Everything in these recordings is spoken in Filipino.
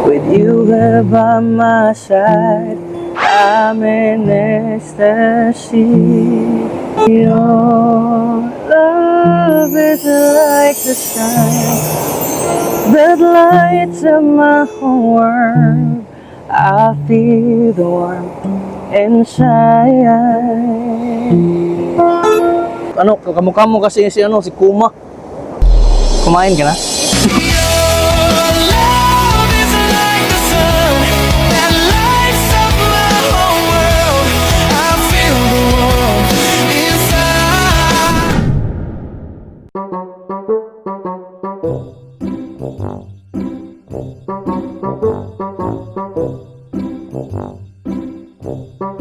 With you here by my side, I'm in ecstasy. Your love is like the sun that lights up my whole world. I feel the warmth inside. Ano, kamukha mo kasi si Kuma. Kumain ka na?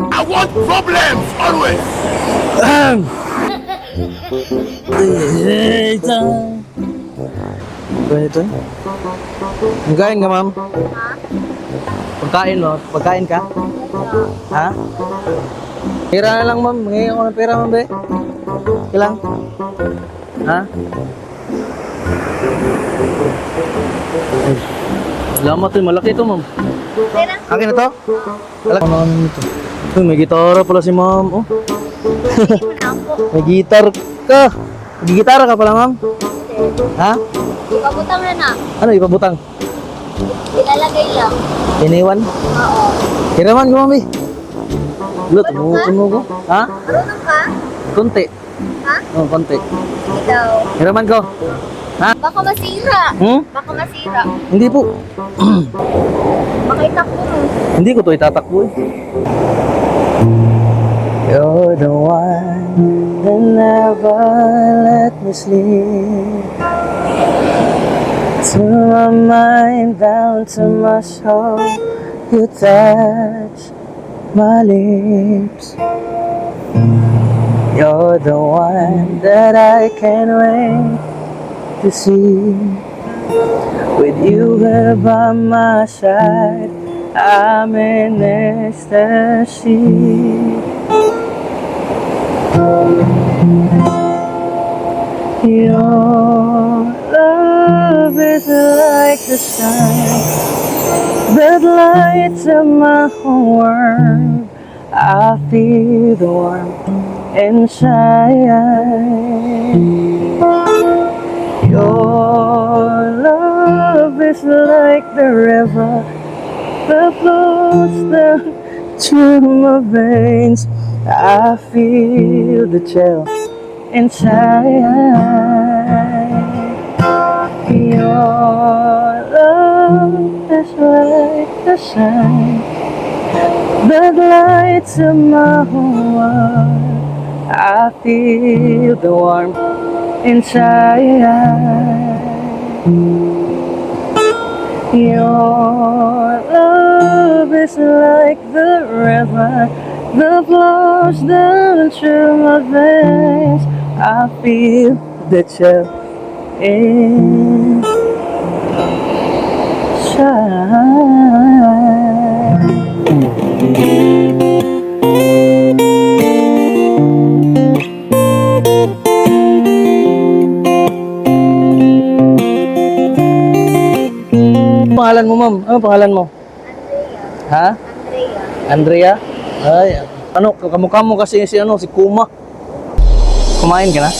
I want problems always. Ito. Pagkain ka, ma'am? Pagkain mo? Pagkain ka? Ha? Pera na lang, ma'am. Ngayon ako ng pera, ma'am, be. Kailang? Ha? Salamat to. Malaki ito, ma'am. Akin na to? Malaki na kami nito. Uy, may gitara pala si ma'am. Oh. May gitar ka. Gigitara ka pala, ma'am? Ha? Ipabutang na na. Ano ipabutang? Ilalagay lang. Iniwan? Oo. Kiraman ko, mami. Lut, tumutuno ko. Ha? Marunong ka? Konti. Ha? Oo, konti. Ikaw. Kiraman ko. Ha? Baka masira. Hmm? Baka masira. Hindi po. Baka itakbo mo. Hindi ko to itatakbo eh. You're the one that never let me sleep. To my mind, down to my soul, you touch my lips. You're the one that I can't wait to see. With you here by my side, I'm in ecstasy. Your love is like the sun that lights up my whole world. I feel the warmth inside. Your love is like the river that flows down through my veins. I feel the chill inside. Your love is like the sun that lights up my whole world. I feel the warmth inside. Your love is like the river that flows down through my veins. I feel the chill inside. Pangalan mo, ma'am? Ano pangalan mo? Andrea. Ha? Andrea. Andrea? Ay, ano, kamukha mo kasi si Kuma. Kumain ka na?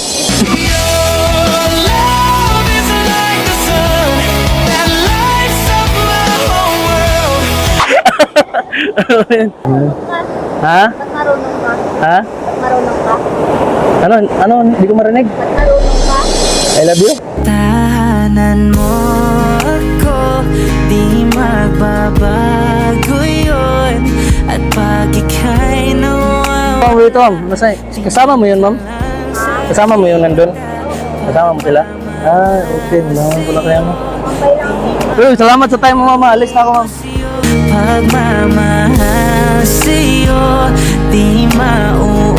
Ha? Ba't marunong ka? Ha? Ba't marunong ka? Ano, hindi ko marinig. Ba't marunong ka? I love you. Tahanan mo ako, di magbabago yun. At pag ika'y nawawala, Oh, wait, ma'am. Kasama mo yun, ma'am? Kasama mo yun nandun? Kasama mo sila? Ah, okay. Wala kaya mo. Uy, salamat sa time mo, mama. Alis na ako, ma'am. pagmamahal sa'yo, di mauulit.